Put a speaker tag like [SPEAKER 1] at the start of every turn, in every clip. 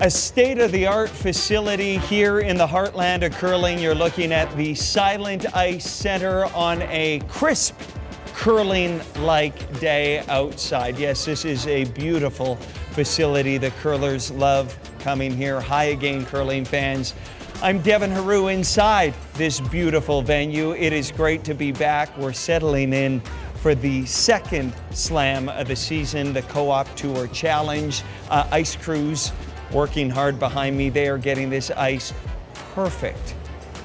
[SPEAKER 1] A state-of-the-art facility here in the heartland of curling. You're looking at the Silent Ice Center on a crisp curling-like day outside. Yes, this is a beautiful facility. The curlers love coming here. Hi again, curling fans. I'm Devin Heroux inside this beautiful venue. It is great to be back. We're settling in for the second slam of the season, the Co-op Tour Challenge. Ice crews working hard behind me. They are getting this ice perfect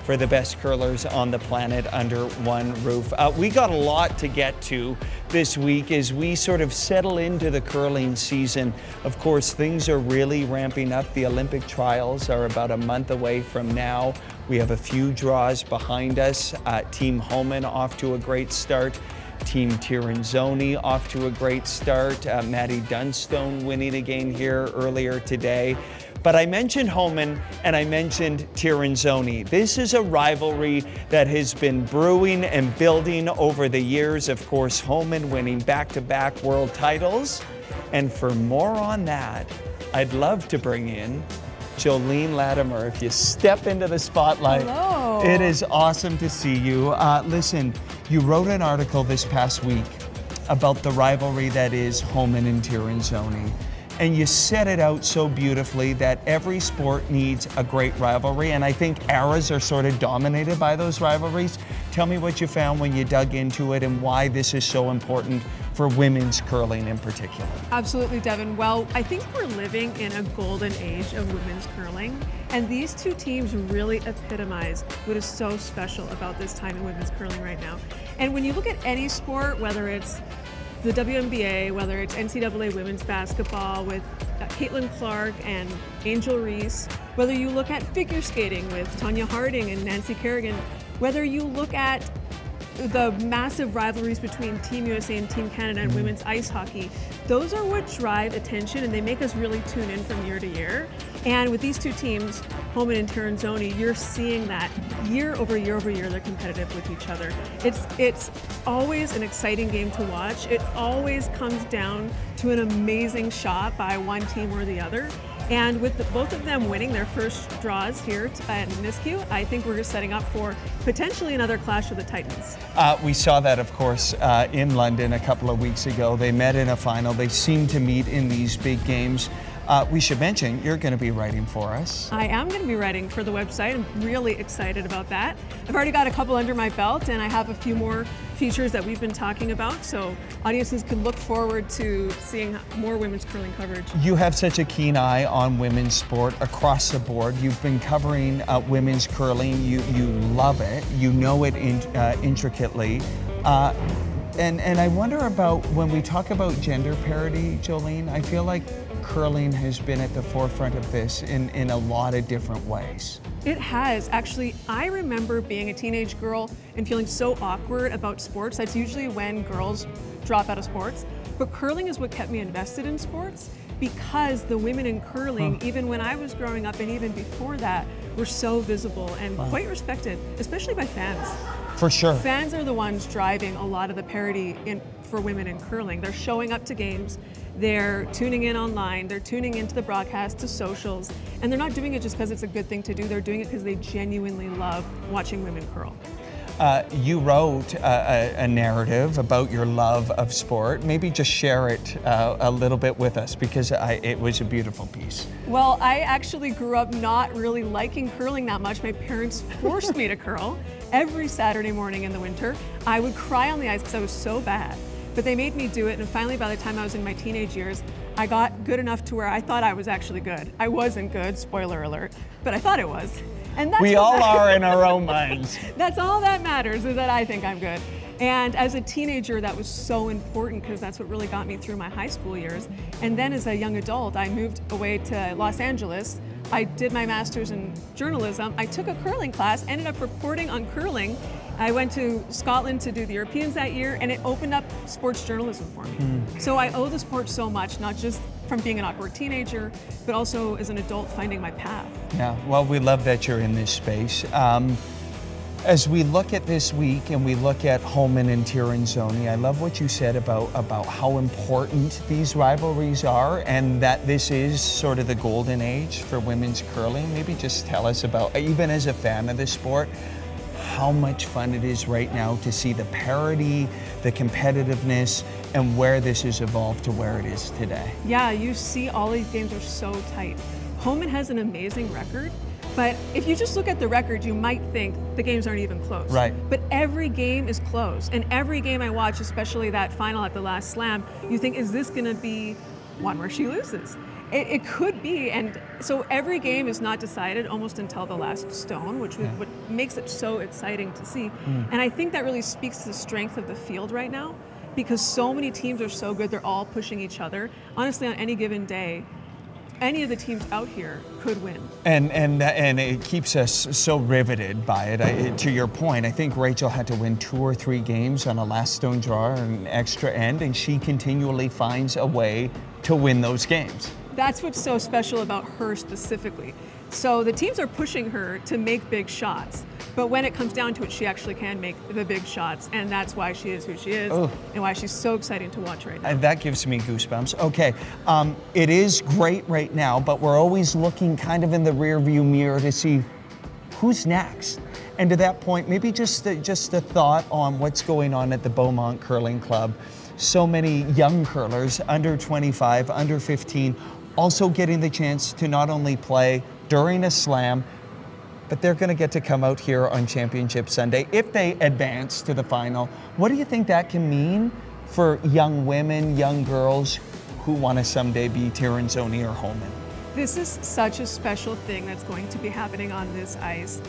[SPEAKER 1] for the best curlers on the planet under one roof. We got a lot to get to this week as we sort of settle into the curling season. Of course, things are really ramping up. The Olympic trials are about a month away from now. We have a few draws behind us. Team Homan off to a great start. Team Tirinzoni off to a great start. Maddie Dunstone winning again here earlier today. But I mentioned Homan and I mentioned Tirinzoni. This is a rivalry that has been brewing and building over the years. Of course, Homan winning back-to-back world titles. And for more on that, I'd love to bring in Jolene Latimer. If you step into the spotlight.
[SPEAKER 2] Hello.
[SPEAKER 1] It is awesome to see you. Listen, you wrote an article this past week about the rivalry that is Homan and Tirinzoni. And you set it out so beautifully that every sport needs a great rivalry. And I think eras are sort of dominated by those rivalries. Tell me what you found when you dug into it and why this is so important for women's curling in particular.
[SPEAKER 2] Absolutely, Devin. Well, I think we're living in a golden age of women's curling. And these two teams really epitomize what is so special about this time in women's curling right now. And when you look at any sport, whether it's the WNBA, whether it's NCAA women's basketball with Caitlin Clark and Angel Reese, whether you look at figure skating with Tonya Harding and Nancy Kerrigan, whether you look at the massive rivalries between Team USA and Team Canada and women's ice hockey, those are what drive attention and they make us really tune in from year to year. And with these two teams, Homan and Tirinzoni, you're seeing that year over year over year, they're competitive with each other. It's always an exciting game to watch. It always comes down to an amazing shot by one team or the other. And with both of them winning their first draws here at Nisku, I think we're just setting up for potentially another clash of the Titans.
[SPEAKER 1] We saw that, of course, in London a couple of weeks ago. They met in a final. They seem to meet in these big games. We should mention, you're going to be writing for us.
[SPEAKER 2] I am going to be writing for the website. I'm really excited about that. I've already got a couple under my belt, and I have a few more features that we've been talking about, so audiences can look forward to seeing more women's curling coverage.
[SPEAKER 1] You have such a keen eye on women's sport across the board. You've been covering women's curling. You love it. You know it intricately. And I wonder about when we talk about gender parity, Jolene, I feel like curling has been at the forefront of this in a lot of different ways.
[SPEAKER 2] It has. Actually, I remember being a teenage girl and feeling so awkward about sports. That's usually when girls drop out of sports. But curling is what kept me invested in sports because the women in curling, even when I was growing up and even before that, were so visible and quite respected, especially by fans.
[SPEAKER 1] For sure.
[SPEAKER 2] Fans are the ones driving a lot of the parity for women in curling. They're showing up to games, they're tuning in online, they're tuning into the broadcast, to socials, and they're not doing it just because it's a good thing to do, they're doing it because they genuinely love watching women curl.
[SPEAKER 1] You wrote a narrative about your love of sport. Maybe just share it a little bit with us because it was a beautiful piece.
[SPEAKER 2] Well, I actually grew up not really liking curling that much. My parents forced me to curl every Saturday morning in the winter. I would cry on the ice because I was so bad, but they made me do it. And finally, by the time I was in my teenage years, I got good enough to where I thought I was actually good. I wasn't good, spoiler alert, but I thought it was. And that's
[SPEAKER 1] we all are in our own minds.
[SPEAKER 2] That's all that matters, is that I think I'm good. And as a teenager, that was so important because that's what really got me through my high school years. And then as a young adult, I moved away to Los Angeles. I did my master's in journalism. I took a curling class, ended up reporting on curling. I went to Scotland to do the Europeans that year, and it opened up sports journalism for me. So I owe the sport so much, not just from being an awkward teenager, but also as an adult finding my path.
[SPEAKER 1] Yeah, well, we love that you're in this space. As we look at this week and we look at Homan and Tirinzoni, I love what you said about how important these rivalries are and that this is sort of the golden age for women's curling. Maybe just tell us about, even as a fan of the sport, how much fun it is right now to see the parity, the competitiveness, and where this has evolved to where it is today.
[SPEAKER 2] Yeah, you see all these games are so tight. Homan has an amazing record, but if you just look at the record, you might think the games aren't even close.
[SPEAKER 1] Right.
[SPEAKER 2] But every game is close, and every game I watch, especially that final at the last slam, you think, is this gonna be one where she loses? It could be, and so every game is not decided almost until the last stone, which what makes it so exciting to see. And I think that really speaks to the strength of the field right now, because so many teams are so good, they're all pushing each other. Honestly, on any given day, any of the teams out here could win. And
[SPEAKER 1] it keeps us so riveted by it. To your point, I think Rachel had to win 2 or 3 games on a last stone draw or an extra end, and she continually finds a way to win those games.
[SPEAKER 2] That's what's so special about her specifically. So the teams are pushing her to make big shots, but when it comes down to it, she actually can make the big shots, and that's why she is who she is, and why she's so exciting to watch right now.
[SPEAKER 1] And that gives me goosebumps. Okay, it is great right now, but we're always looking kind of in the rearview mirror to see who's next. And to that point, maybe just a thought on what's going on at the Beaumont Curling Club. So many young curlers, under 25, under 15, also getting the chance to not only play during a slam, but they're going to get to come out here on Championship Sunday if they advance to the final. What do you think that can mean for young women, young girls who want to someday be Tirinzoni or Homan?
[SPEAKER 2] This is such a special thing that's going to be happening on this ice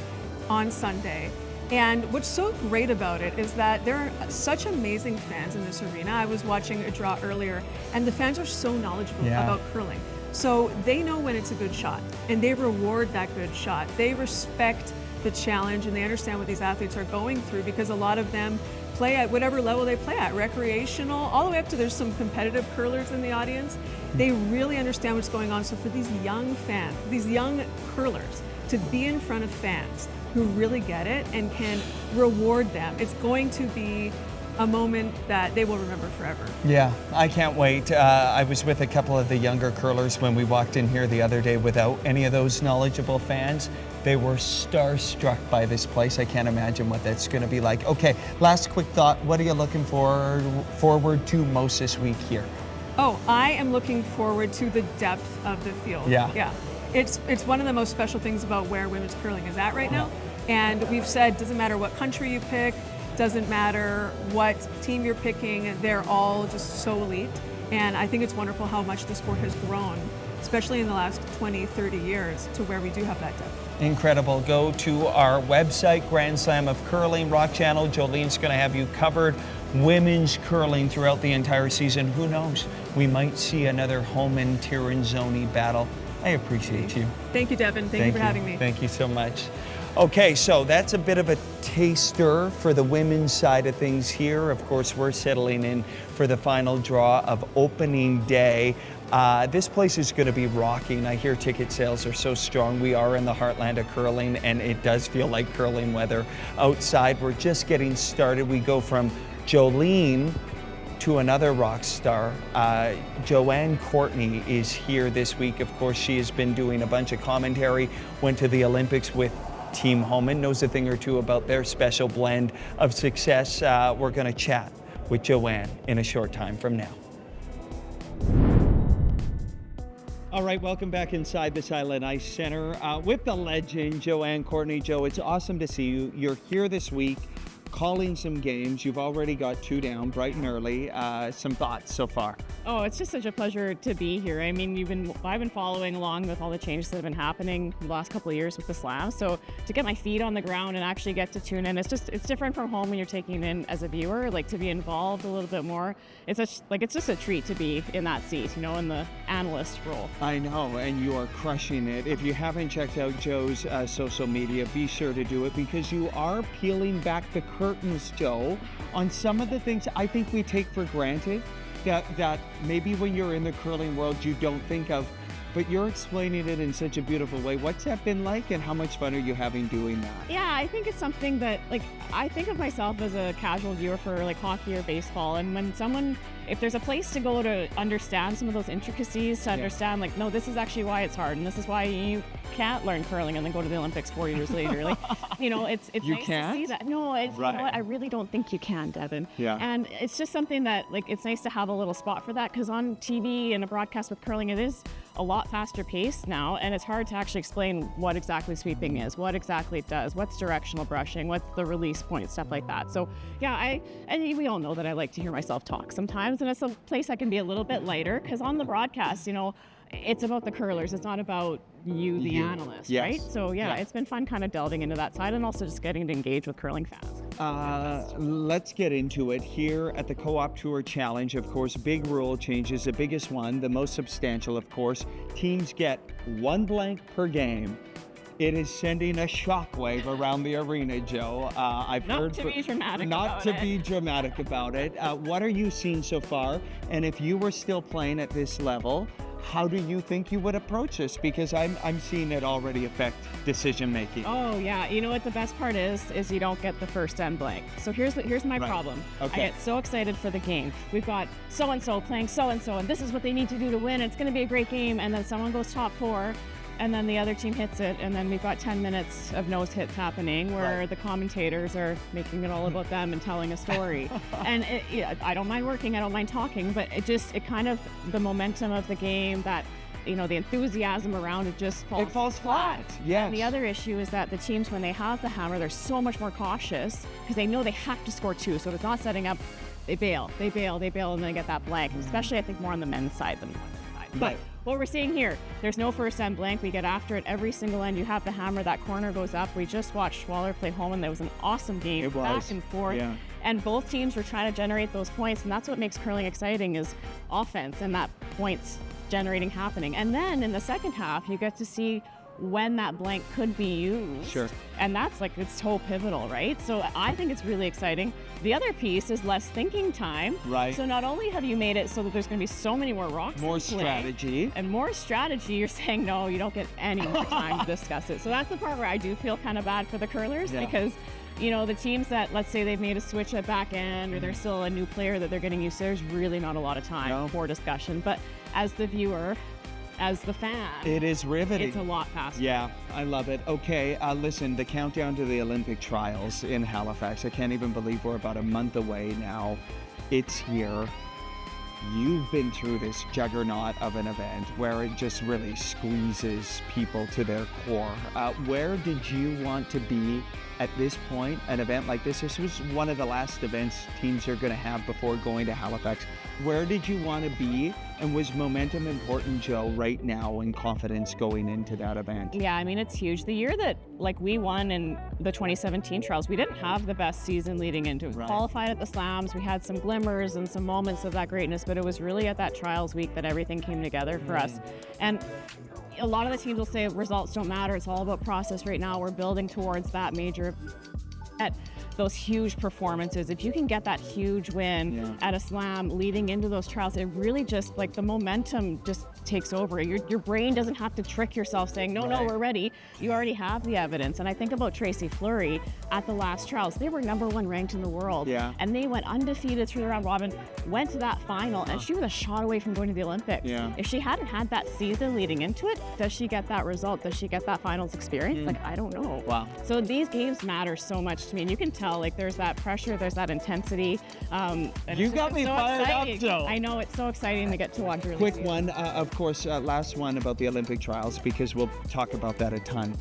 [SPEAKER 2] on Sunday. And what's so great about it is that there are such amazing fans in this arena. I was watching a draw earlier, and the fans are so knowledgeable about curling. So they know when it's a good shot, and they reward that good shot. They respect the challenge, and they understand what these athletes are going through, because a lot of them play at whatever level they play at, recreational, all the way up to there's some competitive curlers in the audience. They really understand what's going on. So for these young fans, these young curlers, to be in front of fans who really get it and can reward them, it's going to be a moment that they will remember forever.
[SPEAKER 1] Yeah, I can't wait. I was with a couple of the younger curlers when we walked in here the other day without any of those knowledgeable fans. They were starstruck by this place. I can't imagine what that's going to be like. Okay, last quick thought. What are you looking forward to most this week here?
[SPEAKER 2] Oh, I am looking forward to the depth of the field. Yeah. It's one of the most special things about where women's curling is at right now. And we've said, doesn't matter what country you pick, doesn't matter what team you're picking, they're all just so elite. And I think it's wonderful how much the sport has grown, especially in the last 20, 30 years, to where we do have that depth.
[SPEAKER 1] Incredible. Go to our website, Grand Slam of Curling, Rock Channel. Jolene's going to have you covered women's curling throughout the entire season. Who knows? We might see another Homan Tirinzoni battle. I appreciate you.
[SPEAKER 2] Thank you, Devin. Thank you for having me.
[SPEAKER 1] Thank you so much. Okay, so that's a bit of a taster for the women's side of things here. Of course, we're settling in for the final draw of opening day. This place is going to be rocking. I hear ticket sales are so strong. We are in the heartland of curling, and it does feel like curling weather outside. We're just getting started. We go from Jolene to another rock star. Joanne Courtney is here this week. Of course, she has been doing a bunch of commentary, went to the Olympics with Team Homan, knows a thing or two about their special blend of success. We're going to chat with Joanne in a short time from now. All right, welcome back inside the Silent Ice Center with the legend, Joanne Courtney. Joe, it's awesome to see you. You're here this week, calling some games. You've already got 2 down, bright and early. Some thoughts so far?
[SPEAKER 3] Oh, it's just such a pleasure to be here. I mean, I've been following along with all the changes that have been happening the last couple of years with the slam. So to get my feet on the ground and actually get to tune in, it's different from home when you're taking it in as a viewer. Like, to be involved a little bit more, it's just a treat to be in that seat, you know, in the analyst role.
[SPEAKER 1] I know, and you are crushing it. If you haven't checked out Joe's social media, be sure to do it, because you are peeling back the curtains, Joe, on some of the things I think we take for granted that maybe when you're in the curling world you don't think of. but you're explaining it in such a beautiful way. What's that been like, and how much fun are you having doing that?
[SPEAKER 3] Yeah, I think it's something that, like, I think of myself as a casual viewer for like hockey or baseball, and when someone, if there's a place to go to understand some of those intricacies, to understand like, no, this is actually why it's hard, and this is why you can't learn curling and then go to the Olympics 4 years later. Like, you know, it's
[SPEAKER 1] You
[SPEAKER 3] nice
[SPEAKER 1] can't?
[SPEAKER 3] to see that. No, it's, you know what, I really don't think you can, Devin.
[SPEAKER 1] Yeah.
[SPEAKER 3] And it's just something that, like, it's nice to have a little spot for that, because on TV and a broadcast with curling, it is a lot faster paced now, and it's hard to actually explain what exactly sweeping is, what exactly it does, what's directional brushing, what's the release point, stuff like that. So yeah, and we all know that I like to hear myself talk sometimes, and it's a place I can be a little bit lighter, because on the broadcast, you know, it's about the curlers, it's not about you, the analyst,
[SPEAKER 1] Yes.
[SPEAKER 3] right? So yeah, it's been fun kind of delving into that side, and also just getting to engage with curling fans.
[SPEAKER 1] Let's get into it. Here at the Co-op Tour Challenge, of course, big rule changes. The biggest one, the most substantial, of course, teams get 1 blank per game. It is sending a shockwave around the arena, Joe. I've
[SPEAKER 3] Not
[SPEAKER 1] heard
[SPEAKER 3] to be dramatic about
[SPEAKER 1] to
[SPEAKER 3] it.
[SPEAKER 1] be dramatic about it. What are you seeing so far? And if you were still playing at this level, how do you think you would approach this? Because I'm seeing it already affect decision making.
[SPEAKER 3] Oh yeah, you know what the best part is you don't get the first end blank. So here's my problem.
[SPEAKER 1] Okay.
[SPEAKER 3] I get so excited for the game. We've got so and so playing so and so, and this is what they need to do to win. It's going to be a great game, and then someone goes top 4. And then the other team hits it, and then we've got 10 minutes of nose hits happening where the commentators are making it all about them and telling a story. And I don't mind working, I don't mind talking, but it kind of, the momentum of the game, that, you know, the enthusiasm around it just falls flat.
[SPEAKER 1] Yes.
[SPEAKER 3] And the other issue is that the teams, when they have the hammer, they're so much more cautious because they know they have to score 2. So if it's not setting up, they bail, and then get that blank, especially I think more on the men's side than the women's side. But what we're seeing here, there's no first end blank. We get after it every single end. You have the hammer, that corner goes up. We just watched Schwaller play Homan. That was an awesome game,
[SPEAKER 1] It was.
[SPEAKER 3] back and forth.
[SPEAKER 1] Yeah.
[SPEAKER 3] And both teams were trying to generate those points, and that's what makes curling exciting, is offense and that points generating happening. And then in the second half, you get to see when that blank could be used.
[SPEAKER 1] Sure.
[SPEAKER 3] And that's like, it's so pivotal, right? So I think it's really exciting. The other piece is less thinking time.
[SPEAKER 1] Right.
[SPEAKER 3] So not only have you made it so that there's going to be so many more rocks
[SPEAKER 1] More
[SPEAKER 3] in play,
[SPEAKER 1] strategy.
[SPEAKER 3] and more strategy, you're saying, no, you don't get any more time to discuss it. So that's the part where I do feel kind of bad for the curlers, because, you know, the teams that, let's say they've made a switch at back end, or there's still a new player that they're getting used to, there's really not a lot of time for discussion. But as the viewer, as the fan,
[SPEAKER 1] It is riveting.
[SPEAKER 3] it's a lot faster.
[SPEAKER 1] Yeah, I love it. Okay, listen, the countdown to the Olympic trials in Halifax. I can't even believe we're about a month away now. It's here. You've been through this juggernaut of an event where it just really squeezes people to their core. Where did you want to be at this point, an event like this? This was one of the last events teams are going to have before going to Halifax. Where did you want to be, and was momentum important, Joe, right now, and confidence going into that event?
[SPEAKER 3] Yeah, I mean, it's huge. The year that, like, we won in the 2017 trials, we didn't have the best season leading into it. We qualified at the slams. We had some glimmers and some moments of that greatness, but it was really at that trials week that everything came together for us. And a lot of the teams will say results don't matter. It's all about process right now. We're building towards that major, at those huge performances. If you can get that huge win at a slam leading into those trials, it really just, like, the momentum just takes over. Your brain doesn't have to trick yourself saying, no, we're ready. You already have the evidence. And I think about Tracy Fleury at the last trials. They were #1 ranked in the world.
[SPEAKER 1] Yeah.
[SPEAKER 3] And they went undefeated through the round robin, went to that final, and she was a shot away from going to the Olympics.
[SPEAKER 1] Yeah.
[SPEAKER 3] If she hadn't had that season leading into it, does she get that result? Does she get that finals experience? Like, I don't know.
[SPEAKER 1] Wow.
[SPEAKER 3] So these games matter so much to me. And you can tell, like, there's that pressure, there's that intensity. And
[SPEAKER 1] You
[SPEAKER 3] it's
[SPEAKER 1] got
[SPEAKER 3] just
[SPEAKER 1] me
[SPEAKER 3] so
[SPEAKER 1] fired up,
[SPEAKER 3] exciting.
[SPEAKER 1] Joe.
[SPEAKER 3] I know, it's so exciting to get to watch. Really
[SPEAKER 1] Quick
[SPEAKER 3] see it.
[SPEAKER 1] one, of course, last one about the Olympic trials, because we'll talk about that a ton.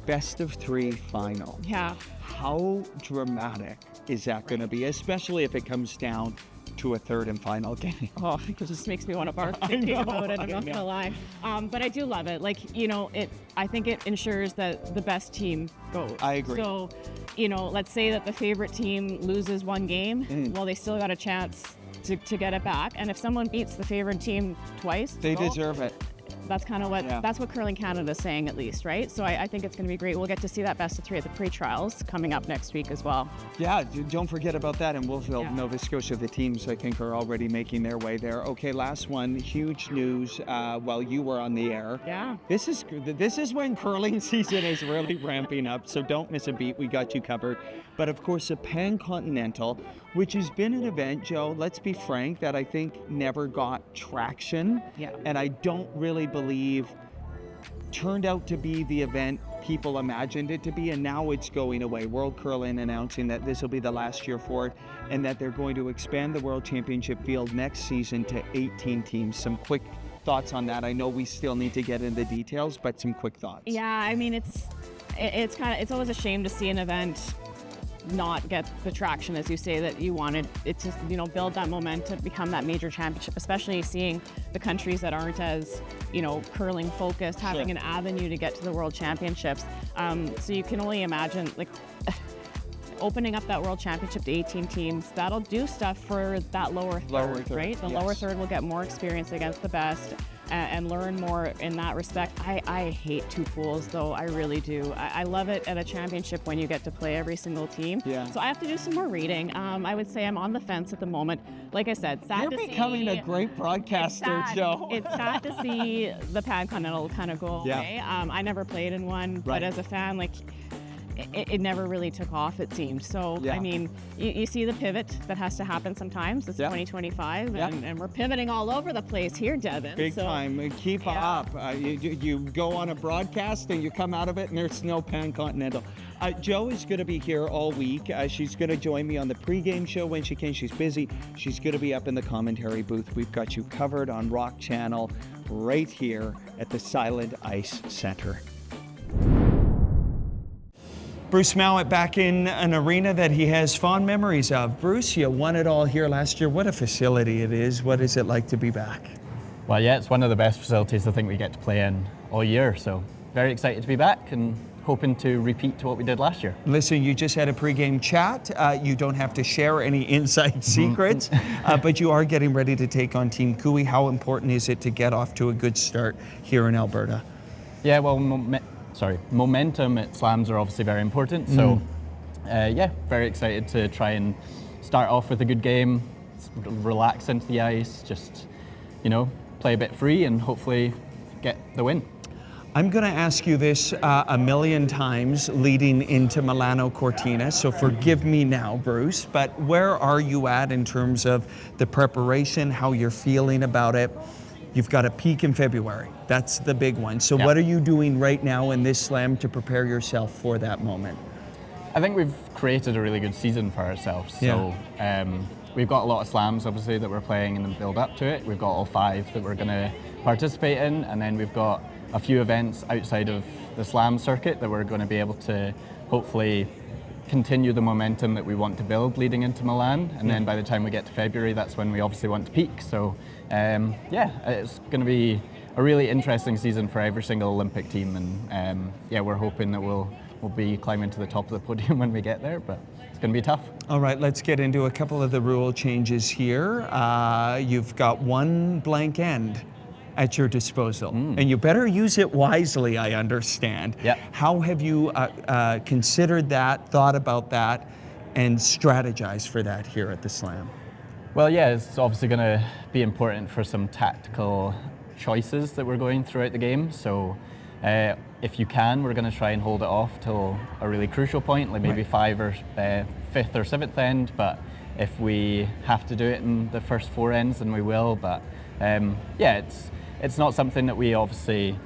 [SPEAKER 1] Best of 3 final.
[SPEAKER 3] Yeah.
[SPEAKER 1] How dramatic is that going to be, especially if it comes down to a third and final game?
[SPEAKER 3] Oh, it just makes me want to bark thinking about it. I'm not gonna lie, but I do love it. Like, you know, I think it ensures that the best team goes.
[SPEAKER 1] I agree.
[SPEAKER 3] So, you know, let's say that the favorite team loses one game. Well, they still got a chance to get it back. And if someone beats the favorite team twice,
[SPEAKER 1] They
[SPEAKER 3] well,
[SPEAKER 1] deserve it.
[SPEAKER 3] That's kind of that's what Curling Canada is saying, at least, right? So I think it's going to be great. We'll get to see that best of 3 at the pre-trials coming up next week as well.
[SPEAKER 1] Yeah, don't forget about that. And Wolfville, Nova Scotia, the teams I think are already making their way there. Okay, last one, huge news while you were on the air.
[SPEAKER 3] Yeah.
[SPEAKER 1] This is when curling season is really ramping up, so don't miss a beat. We got you covered. But of course, the Pan-Continental, which has been an event, Joe, let's be frank, that I think never got traction.
[SPEAKER 3] Yeah.
[SPEAKER 1] And I don't really believe turned out to be the event people imagined it to be, and now it's going away. World Curling announcing that this will be the last year for it, and that they're going to expand the World Championship field next season to 18 teams. Some quick thoughts on that. I know we still need to get into the details, but some quick thoughts.
[SPEAKER 3] Yeah, I mean, it's always a shame to see an event not get the traction, as you say, that you wanted. It's just, build that momentum, become that major championship, especially seeing the countries that aren't as, curling focused, having an avenue to get to the World Championships. So you can only imagine, like, opening up that World Championship to 18 teams, that'll do stuff for that lower third, right? The lower third will get more experience against the best and learn more in that respect. I hate 2 pools, though. I really do. I love it at a championship when you get to play every single team. Yeah. So I have to do some more reading. I would say I'm on the fence at the moment. Like I said, sad to see.
[SPEAKER 1] You're becoming a great broadcaster, Joe.
[SPEAKER 3] It's sad to see the Pan-Continental kind of go away. I never played in one, but as a fan, like, it never really took off, it seemed. So, I mean, you see the pivot that has to happen sometimes. It's 2025, and we're pivoting all over the place here, Devin.
[SPEAKER 1] Big time. Keep up. You go on a broadcast and you come out of it and there's no Pan-Continental. Joe is going to be here all week. She's going to join me on the pregame show when she can. She's busy. She's going to be up in the commentary booth. We've got you covered on Rock Channel right here at the Silent Ice Center. Bruce Mouat back in an arena that he has fond memories of. Bruce, you won it all here last year. What a facility it is. What is it like to be back?
[SPEAKER 4] Well, yeah, it's one of the best facilities I think we get to play in all year. So very excited to be back and hoping to repeat to what we did last year.
[SPEAKER 1] Listen, you just had a pregame chat. You don't have to share any inside secrets, but you are getting ready to take on Team Cooey. How important is it to get off to a good start here in Alberta?
[SPEAKER 4] Yeah, well, momentum at slams are obviously very important. So, very excited to try and start off with a good game, relax into the ice, just, play a bit free and hopefully get the win.
[SPEAKER 1] I'm going to ask you this a million times leading into Milano Cortina, so forgive me now, Bruce, but where are you at in terms of the preparation, how you're feeling about it? You've got a peak in February. That's the big one. So what are you doing right now in this slam to prepare yourself for that moment?
[SPEAKER 4] I think we've created a really good season for ourselves. So we've got a lot of slams, obviously, that we're playing in the build up to it. We've got all 5 that we're going to participate in, and then we've got a few events outside of the slam circuit that we're going to be able to hopefully continue the momentum that we want to build leading into Milan, and then by the time we get to February, that's when we obviously want to peak. So it's going to be a really interesting season for every single Olympic team, and we're hoping that we'll be climbing to the top of the podium when we get there, but it's going to be tough. All
[SPEAKER 1] right, let's get into a couple of the rule changes here. You've got one blank end at your disposal, and you better use it wisely, I understand. How have you considered that, thought about that, and strategized for that here at the Slam?
[SPEAKER 4] Well, yeah, it's obviously going to be important for some tactical choices that we're going throughout the game. So if you can, we're going to try and hold it off till a really crucial point, like maybe 5 or 5th or 7th end. But if we have to do it in the first 4 ends, then we will. But it's not something that we obviously,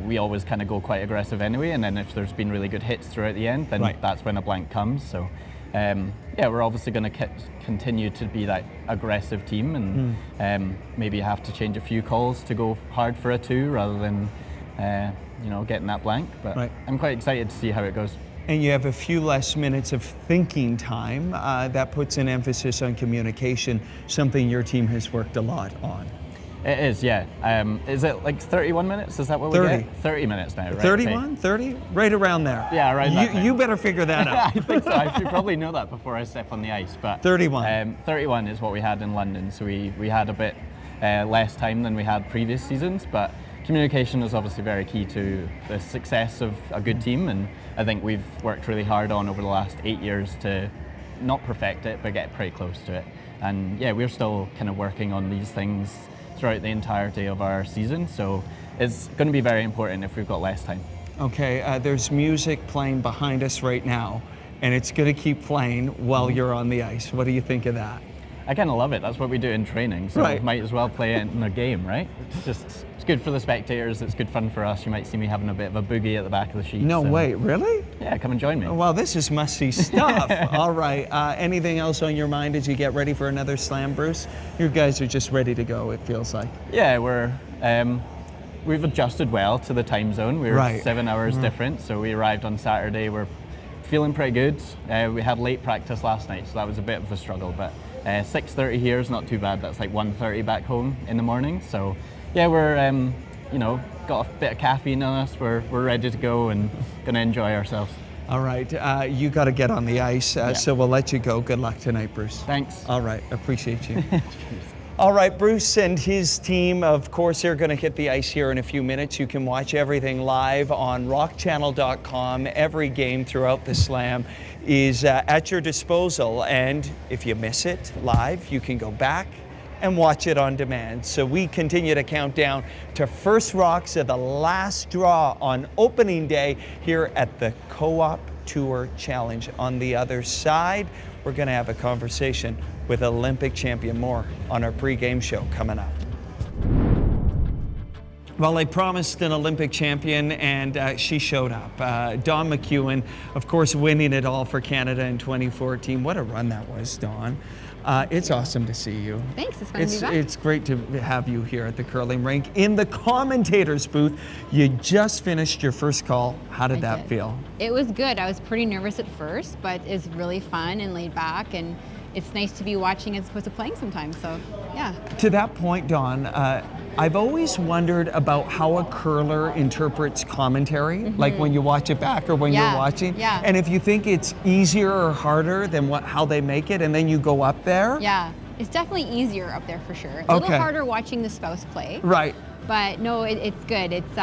[SPEAKER 4] we always kind of go quite aggressive anyway, and then if there's been really good hits throughout the end, then that's when a blank comes. So we're obviously going to continue to be that aggressive team, and maybe have to change a few calls to go hard for a 2 rather than getting that blank. But I'm quite excited to see how it goes.
[SPEAKER 1] And you have a few less minutes of thinking time. That puts an emphasis on communication, something your team has worked a lot on.
[SPEAKER 4] It is, yeah. Is it like 31 minutes? Is that what we get? 30 minutes now, right?
[SPEAKER 1] 31,
[SPEAKER 4] okay.
[SPEAKER 1] 30? Right around there.
[SPEAKER 4] Yeah, right.
[SPEAKER 1] You better figure that out.
[SPEAKER 4] I think so. I should probably know that before I step on the ice. But
[SPEAKER 1] 31.
[SPEAKER 4] 31 is what we had in London. So we had a bit less time than we had previous seasons. But communication is obviously very key to the success of a good team, and I think we've worked really hard on over the last 8 years to not perfect it, but get pretty close to it. And yeah, we're still kind of working on these things throughout the entirety of our season, so it's going to be very important if we've got less time.
[SPEAKER 1] Okay, there's music playing behind us right now, and it's going to keep playing while you're on the ice. What do you think of that?
[SPEAKER 4] I kind of love it. That's what we do in training, so
[SPEAKER 1] Right.
[SPEAKER 4] might as well play it in a game, right? It's good for the spectators, it's good fun for us. You might see me having a bit of a boogie at the back of the sheet.
[SPEAKER 1] No way, really?
[SPEAKER 4] Yeah, come and join me.
[SPEAKER 1] Well, this is must-see stuff. All right, anything else on your mind as you get ready for another slam, Bruce? You guys are just ready to go, it feels like.
[SPEAKER 4] Yeah, we've adjusted well to the time zone. We're
[SPEAKER 1] Right.
[SPEAKER 4] 7 hours different, so we arrived on Saturday. We're feeling pretty good. We had late practice last night, so that was a bit of a struggle, but 6:30 here is not too bad. That's like 1:30 back home in the morning. So yeah, we're got a bit of caffeine on us. We're ready to go and gonna enjoy ourselves.
[SPEAKER 1] All right, you got to get on the ice, so we'll let you go. Good luck tonight, Bruce.
[SPEAKER 4] Thanks.
[SPEAKER 1] All right, appreciate you. All right, Bruce and his team, of course, they're going to hit the ice here in a few minutes. You can watch everything live on rockchannel.com. Every game throughout the Slam is at your disposal. And if you miss it live, you can go back and watch it on demand. So we continue to count down to first rocks of the last draw on opening day here at the Co-op Tour Challenge. On the other side, we're going to have a conversation with Olympic champion. More on our pre-game show coming up. Well, I promised an Olympic champion, and she showed up. Dawn McEwen, of course, winning it all for Canada in 2014. What a run that was, Dawn. It's awesome to see you.
[SPEAKER 5] Thanks, it's fun to be back.
[SPEAKER 1] It's great to have you here at the curling rink. In the commentator's booth, you just finished your first call. How did that feel?
[SPEAKER 5] It was good. I was pretty nervous at first, but it's really fun and laid back, and it's nice to be watching as opposed to playing sometimes, so yeah.
[SPEAKER 1] To that point, Dawn, I've always wondered about how a curler interprets commentary, like when you watch it back or when you're watching.
[SPEAKER 5] Yeah.
[SPEAKER 1] And if you think it's easier or harder than how they make it, and then you go up there.
[SPEAKER 5] Yeah, it's definitely easier up there for sure. It's a little harder watching the spouse play.
[SPEAKER 1] Right.
[SPEAKER 5] But no, it's good. It's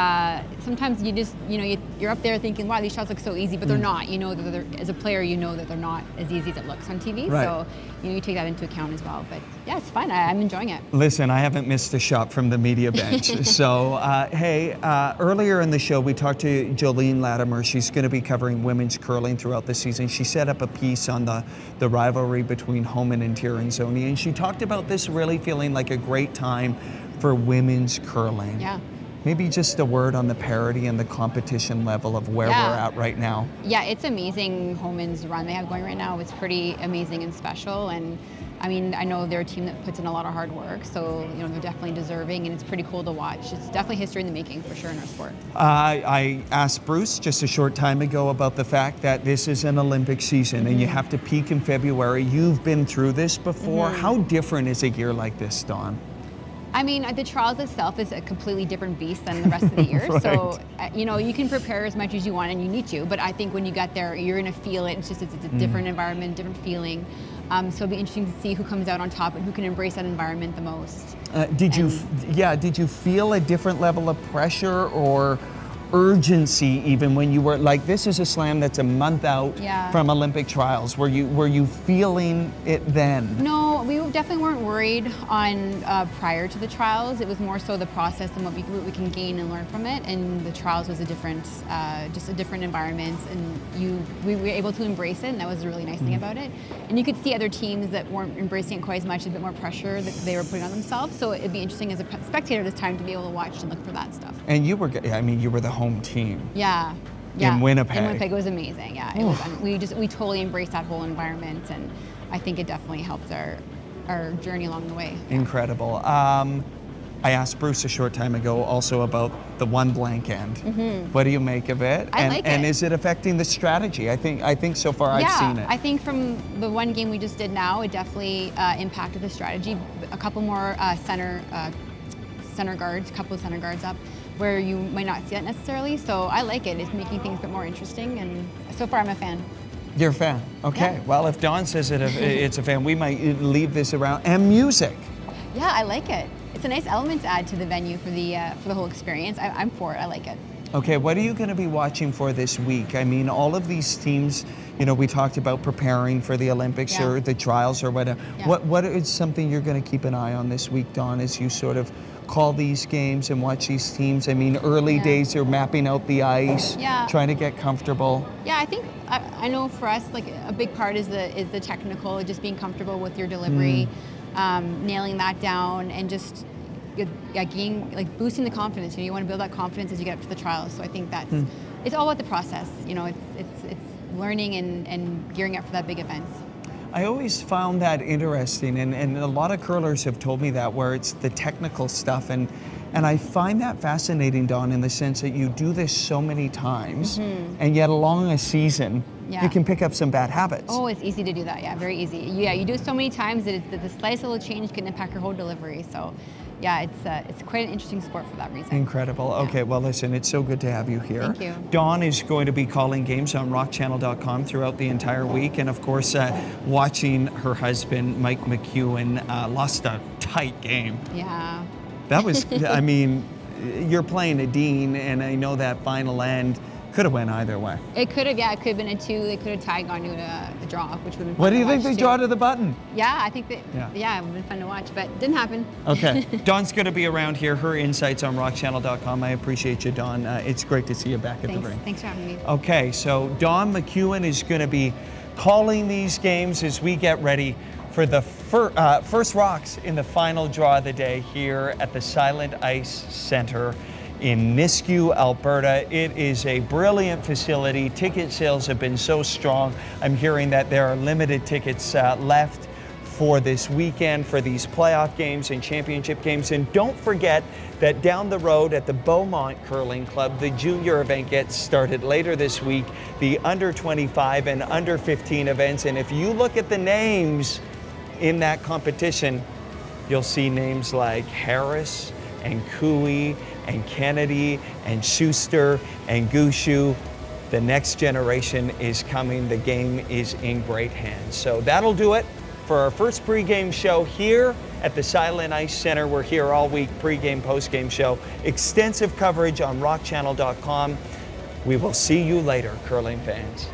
[SPEAKER 5] sometimes you just, you're up there thinking, wow, these shots look so easy, but they're not. You know that as a player, you know that they're not as easy as it looks on TV.
[SPEAKER 1] Right.
[SPEAKER 5] So you take that into account as well. But yeah, it's fun. I'm enjoying it.
[SPEAKER 1] Listen, I haven't missed a shot from the media bench. So, hey, earlier in the show, we talked to Jolene Latimer. She's going to be covering women's curling throughout the season. She set up a piece on the rivalry between Homan and Tirinzoni, and she talked about this really feeling like a great time for women's curling.
[SPEAKER 5] Yeah.
[SPEAKER 1] Maybe just a word on the parity and the competition level of where we're at right now.
[SPEAKER 5] Yeah, it's amazing Homan's run they have going right now. It's pretty amazing and special. And I mean, I know they're a team that puts in a lot of hard work, so they're definitely deserving, and it's pretty cool to watch. It's definitely history in the making for sure in our sport.
[SPEAKER 1] I asked Bruce just a short time ago about the fact that this is an Olympic season and you have to peak in February. You've been through this before. How different is a year like this, Dawn?
[SPEAKER 5] I mean, the trials itself is a completely different beast than the rest of the year.
[SPEAKER 1] Right.
[SPEAKER 5] So, you can prepare as much as you want and you need to, but I think when you get there, you're going to feel it. It's a different environment, different feeling. So it'll be interesting to see who comes out on top and who can embrace that environment the most.
[SPEAKER 1] Did you feel a different level of pressure or urgency even when you were like, this is a slam that's a month out from Olympic trials? Were you feeling it then?
[SPEAKER 5] No, we definitely weren't worried on prior to the trials. It was more so the process and what we can gain and learn from it. And the trials was a different environment, and we were able to embrace it, and that was a really nice thing about it. And you could see other teams that weren't embracing it quite as much, a bit more pressure that they were putting on themselves. So it'd be interesting as a spectator this time to be able to watch and look for that stuff.
[SPEAKER 1] And you were the home team.
[SPEAKER 5] Yeah.
[SPEAKER 1] In Winnipeg.
[SPEAKER 5] In Winnipeg, it was amazing. Yeah, it was. We totally embraced that whole environment, and I think it definitely helped our journey along the way.
[SPEAKER 1] Incredible. I asked Bruce a short time ago also about the one blank end. What do you make of it?
[SPEAKER 5] I like it.
[SPEAKER 1] And is it affecting the strategy? I think so far I've seen it.
[SPEAKER 5] I think from the one game we just did now, it definitely impacted the strategy. A couple more center guards, a couple of center guards up, where you might not see that necessarily. So I like it. It's making things a bit more interesting, and so far I'm a fan.
[SPEAKER 1] You're a fan. Okay.
[SPEAKER 5] Yeah.
[SPEAKER 1] Well, if Dawn says it's a fan, we might leave this around. And music.
[SPEAKER 5] Yeah, I like it. It's a nice element to add to the venue for the whole experience. I'm for it. I like it.
[SPEAKER 1] Okay, what are you going to be watching for this week? I mean, all of these teams, you know, we talked about preparing for the Olympics or the trials or whatever.
[SPEAKER 5] Yeah.
[SPEAKER 1] What is something you're going to keep an eye on this week, Dawn, as you sort of call these games and watch these teams? I mean, early days, they're mapping out the ice, trying to get comfortable.
[SPEAKER 5] Yeah, I think I know for us, like a big part is the technical, just being comfortable with your delivery, nailing that down, and just boosting the confidence. You know, you want to build that confidence as you get up to the trials. So I think that's it's all about the process. You know, it's learning and gearing up for that big event.
[SPEAKER 1] I always found that interesting, and a lot of curlers have told me that, where it's the technical stuff, and I find that fascinating, Dawn, in the sense that you do this so many times, and yet along a season, you can pick up some bad habits.
[SPEAKER 5] Oh, it's easy to do that. Yeah, very easy. Yeah, you do it so many times that the slightest little change can impact your whole delivery. So, yeah, it's quite an interesting sport for that reason.
[SPEAKER 1] Incredible. Okay, well, listen, it's so good to have you here.
[SPEAKER 5] Thank you.
[SPEAKER 1] Dawn is going to be calling games on rockchannel.com throughout the entire week, and of course, watching her husband, Mike McEwen, lost a tight game.
[SPEAKER 5] Yeah.
[SPEAKER 1] That was, I mean, you're playing a Dean, and I know that final end could have went either way.
[SPEAKER 5] It could have, it could have been a 2. They could have tied, gone to a draw, which would have been fun.
[SPEAKER 1] What do you
[SPEAKER 5] to
[SPEAKER 1] think
[SPEAKER 5] watch
[SPEAKER 1] they draw to the button?
[SPEAKER 5] Yeah, I think that, it would have been fun to watch, but it didn't happen.
[SPEAKER 1] Okay. Dawn's going to be around here. Her insights on rockchannel.com. I appreciate you, Dawn. It's great to see you back at the ring.
[SPEAKER 5] Thanks for having me.
[SPEAKER 1] Okay, so Dawn McEwen is going to be calling these games as we get ready for the first rocks in the final draw of the day here at the Silent Ice Center in Nisku, Alberta. It is a brilliant facility. Ticket sales have been so strong. I'm hearing that there are limited tickets left for this weekend for these playoff games and championship games. And don't forget that down the road at the Beaumont Curling Club, the junior event gets started later this week, the under 25 and under 15 events. And if you look at the names in that competition, you'll see names like Harris and Cooey and Kennedy and Schuster and Gushu. The next generation is coming. The game is in great hands. So that'll do it for our first pregame show here at the Silent Ice Center. We're here all week, pregame, postgame show. Extensive coverage on rockchannel.com. We will see you later, curling fans.